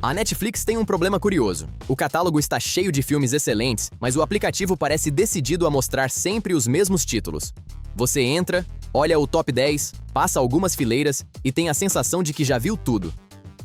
A Netflix tem um problema curioso. O catálogo está cheio de filmes excelentes, mas o aplicativo parece decidido a mostrar sempre os mesmos títulos. Você entra, olha o top 10, passa algumas fileiras e tem a sensação de que já viu tudo.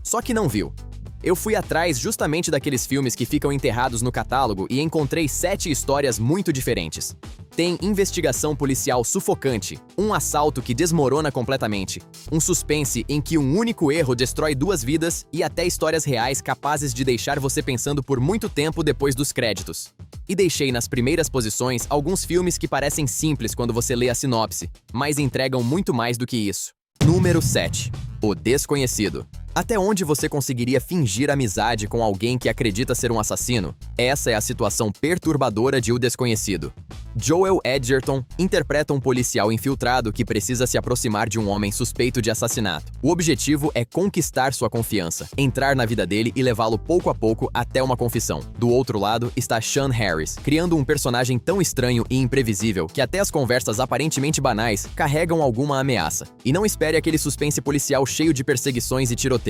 Só que não viu. Eu fui atrás justamente daqueles filmes que ficam enterrados no catálogo e encontrei 7 histórias muito diferentes. Tem investigação policial sufocante, um assalto que desmorona completamente, um suspense em que um único erro destrói 2 vidas e até histórias reais capazes de deixar você pensando por muito tempo depois dos créditos. E deixei nas primeiras posições alguns filmes que parecem simples quando você lê a sinopse, mas entregam muito mais do que isso. Número 7. O Desconhecido. Até onde você conseguiria fingir amizade com alguém que acredita ser um assassino? Essa é a situação perturbadora de O Desconhecido. Joel Edgerton interpreta um policial infiltrado que precisa se aproximar de um homem suspeito de assassinato. O objetivo é conquistar sua confiança, entrar na vida dele e levá-lo pouco a pouco até uma confissão. Do outro lado está Sean Harris, criando um personagem tão estranho e imprevisível que até as conversas aparentemente banais carregam alguma ameaça. E não espere aquele suspense policial cheio de perseguições e tiroteios.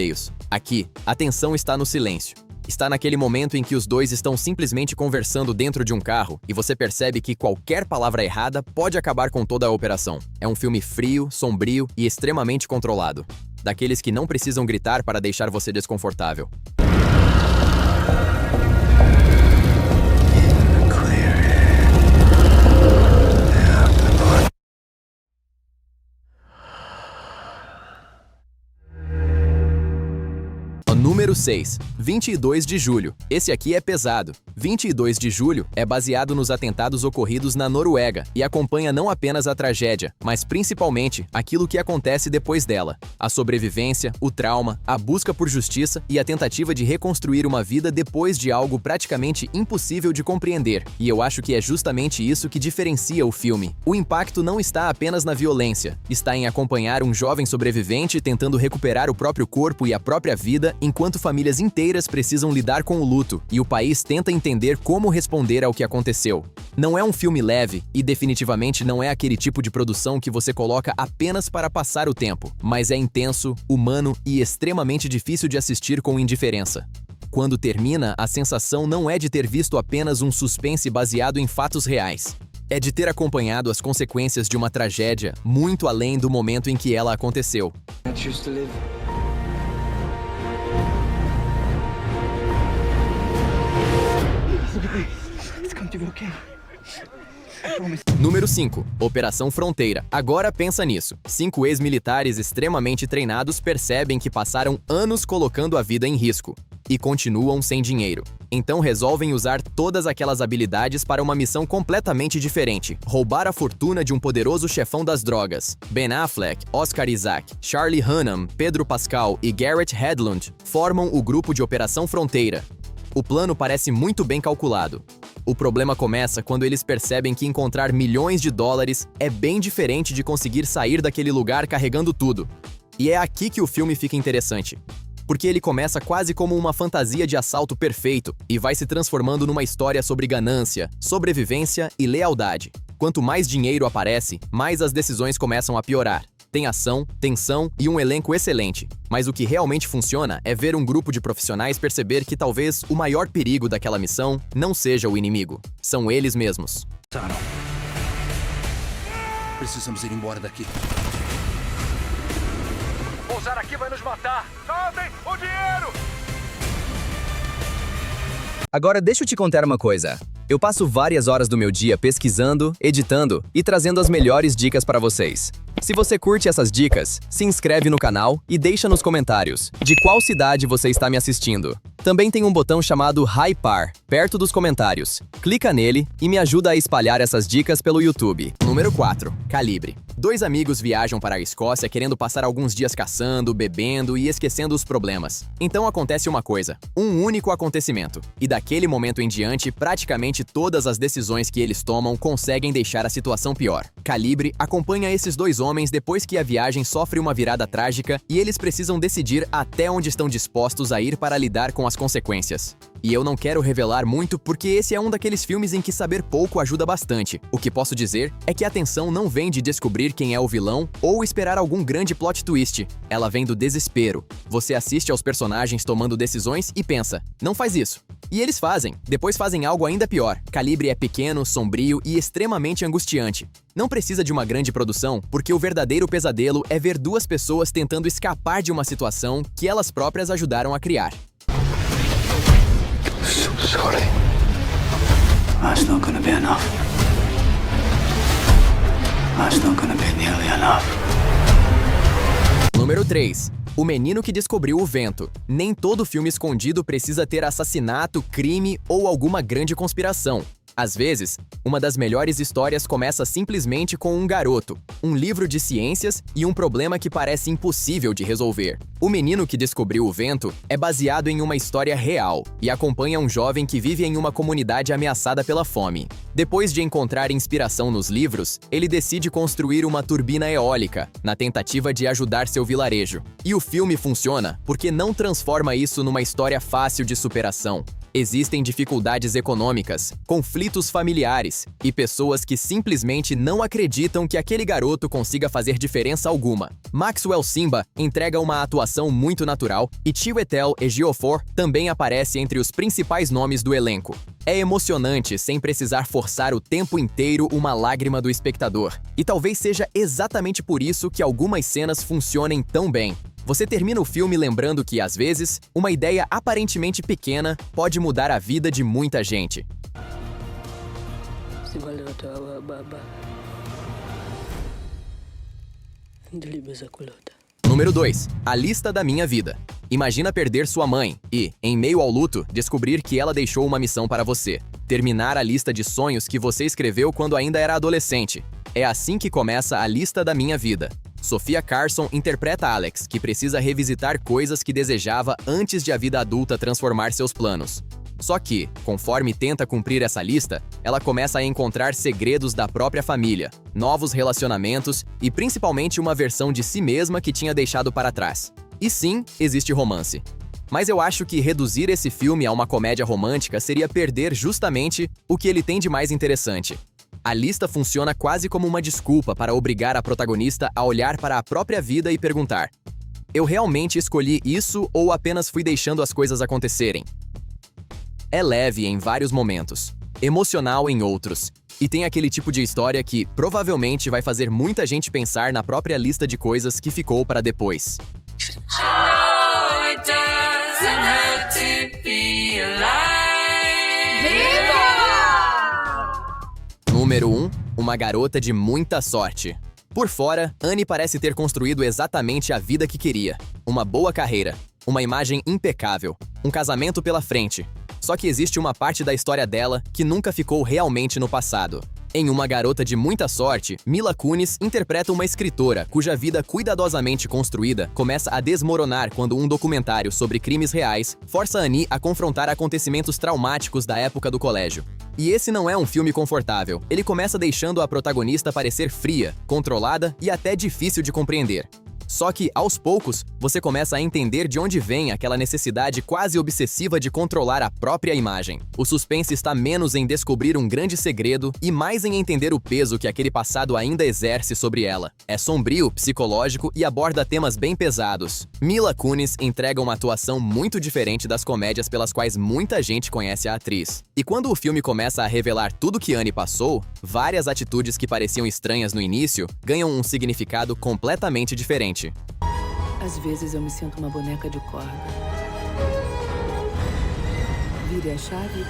Aqui, a tensão está no silêncio. Está naquele momento em que os dois estão simplesmente conversando dentro de um carro e você percebe que qualquer palavra errada pode acabar com toda a operação. É um filme frio, sombrio e extremamente controlado. Daqueles que não precisam gritar para deixar você desconfortável. Número 6. 22 de julho. Esse aqui é pesado. 22 de julho é baseado nos atentados ocorridos na Noruega e acompanha não apenas a tragédia, mas principalmente aquilo que acontece depois dela. A sobrevivência, o trauma, a busca por justiça e a tentativa de reconstruir uma vida depois de algo praticamente impossível de compreender. E eu acho que é justamente isso que diferencia o filme. O impacto não está apenas na violência, está em acompanhar um jovem sobrevivente tentando recuperar o próprio corpo e a própria vida enquanto famílias inteiras precisam lidar com o luto e o país tenta entender como responder ao que aconteceu. Não é um filme leve e definitivamente não é aquele tipo de produção que você coloca apenas para passar o tempo, mas é intenso, humano e extremamente difícil de assistir com indiferença. Quando termina, a sensação não é de ter visto apenas um suspense baseado em fatos reais. É de ter acompanhado as consequências de uma tragédia muito além do momento em que ela aconteceu. Número 5. Operação Fronteira. Agora pensa nisso. 5 ex-militares extremamente treinados percebem que passaram anos colocando a vida em risco e continuam sem dinheiro. Então resolvem usar todas aquelas habilidades para uma missão completamente diferente: roubar a fortuna de um poderoso chefão das drogas. Ben Affleck, Oscar Isaac, Charlie Hunnam, Pedro Pascal e Garrett Hedlund formam o grupo de Operação Fronteira. O plano parece muito bem calculado. O problema começa quando eles percebem que encontrar milhões de dólares é bem diferente de conseguir sair daquele lugar carregando tudo. E é aqui que o filme fica interessante. Porque ele começa quase como uma fantasia de assalto perfeito e vai se transformando numa história sobre ganância, sobrevivência e lealdade. Quanto mais dinheiro aparece, mais as decisões começam a piorar. Tem ação, tensão e um elenco excelente. Mas o que realmente funciona é ver um grupo de profissionais perceber que talvez o maior perigo daquela missão não seja o inimigo. São eles mesmos. Precisamos ir embora daqui. Pousar aqui vai nos matar! Salvem o dinheiro! Agora deixa eu te contar uma coisa. Eu passo várias horas do meu dia pesquisando, editando e trazendo as melhores dicas para vocês. Se você curte essas dicas, se inscreve no canal e deixa nos comentários de qual cidade você está me assistindo. Também tem um botão chamado Hypar, perto dos comentários. Clica nele e me ajuda a espalhar essas dicas pelo YouTube. Número 4. Calibre. 2 amigos viajam para a Escócia querendo passar alguns dias caçando, bebendo e esquecendo os problemas. Então acontece uma coisa, um único acontecimento. E daquele momento em diante, praticamente todas as decisões que eles tomam conseguem deixar a situação pior. Calibre acompanha esses 2 homens depois que a viagem sofre uma virada trágica e eles precisam decidir até onde estão dispostos a ir para lidar com as consequências. E eu não quero revelar muito porque esse é um daqueles filmes em que saber pouco ajuda bastante. O que posso dizer é que a tensão não vem de descobrir quem é o vilão ou esperar algum grande plot twist. Ela vem do desespero. Você assiste aos personagens tomando decisões e pensa, não faz isso. E eles fazem. Depois fazem algo ainda pior. Calibre é pequeno, sombrio e extremamente angustiante. Não precisa de uma grande produção, porque o verdadeiro pesadelo é ver duas pessoas tentando escapar de uma situação que elas próprias ajudaram a criar. So sorry. That's not gonna be enough. That's not gonna be nearly enough. Número 3. O Menino que Descobriu o Vento. Nem todo filme escondido precisa ter assassinato, crime ou alguma grande conspiração. Às vezes, uma das melhores histórias começa simplesmente com um garoto, um livro de ciências e um problema que parece impossível de resolver. O Menino que Descobriu o Vento é baseado em uma história real e acompanha um jovem que vive em uma comunidade ameaçada pela fome. Depois de encontrar inspiração nos livros, ele decide construir uma turbina eólica, na tentativa de ajudar seu vilarejo. E o filme funciona porque não transforma isso numa história fácil de superação. Existem dificuldades econômicas, conflitos familiares e pessoas que simplesmente não acreditam que aquele garoto consiga fazer diferença alguma. Maxwell Simba entrega uma atuação muito natural e Chiwetel Ejiofor também aparece entre os principais nomes do elenco. É emocionante sem precisar forçar o tempo inteiro uma lágrima do espectador. E talvez seja exatamente por isso que algumas cenas funcionem tão bem. Você termina o filme lembrando que, às vezes, uma ideia aparentemente pequena pode mudar a vida de muita gente. Número 2. A Lista da Minha Vida. Imagina perder sua mãe e, em meio ao luto, descobrir que ela deixou uma missão para você. Terminar a lista de sonhos que você escreveu quando ainda era adolescente. É assim que começa A Lista da Minha Vida. Sofia Carson interpreta Alex, que precisa revisitar coisas que desejava antes de a vida adulta transformar seus planos. Só que, conforme tenta cumprir essa lista, ela começa a encontrar segredos da própria família, novos relacionamentos e principalmente uma versão de si mesma que tinha deixado para trás. E sim, existe romance. Mas eu acho que reduzir esse filme a uma comédia romântica seria perder justamente o que ele tem de mais interessante. A lista funciona quase como uma desculpa para obrigar a protagonista a olhar para a própria vida e perguntar: eu realmente escolhi isso ou apenas fui deixando as coisas acontecerem? É leve em vários momentos, emocional em outros, e tem aquele tipo de história que provavelmente vai fazer muita gente pensar na própria lista de coisas que ficou para depois. Número 1. Uma garota de muita sorte. Por fora, Annie parece ter construído exatamente a vida que queria. Uma boa carreira, uma imagem impecável, um casamento pela frente. Só que existe uma parte da história dela que nunca ficou realmente no passado. Em Uma Garota de Muita Sorte, Mila Kunis interpreta uma escritora cuja vida cuidadosamente construída começa a desmoronar quando um documentário sobre crimes reais força Annie a confrontar acontecimentos traumáticos da época do colégio. E esse não é um filme confortável. Ele começa deixando a protagonista parecer fria, controlada e até difícil de compreender. Só que, aos poucos, você começa a entender de onde vem aquela necessidade quase obsessiva de controlar a própria imagem. O suspense está menos em descobrir um grande segredo e mais em entender o peso que aquele passado ainda exerce sobre ela. É sombrio, psicológico e aborda temas bem pesados. Mila Kunis entrega uma atuação muito diferente das comédias pelas quais muita gente conhece a atriz. E quando o filme começa a revelar tudo que Annie passou, várias atitudes que pareciam estranhas no início ganham um significado completamente diferente. Às vezes eu me sinto uma boneca de corda. Vire a chave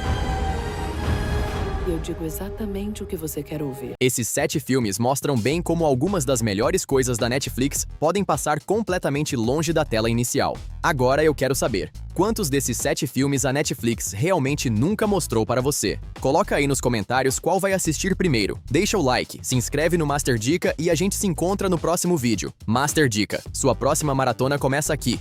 e eu digo exatamente o que você quer ouvir. Esses 7 filmes mostram bem como algumas das melhores coisas da Netflix podem passar completamente longe da tela inicial. Agora eu quero saber, quantos desses 7 filmes a Netflix realmente nunca mostrou para você? Coloca aí nos comentários qual vai assistir primeiro. Deixa o like, se inscreve no Master Dica e a gente se encontra no próximo vídeo. Master Dica, sua próxima maratona começa aqui.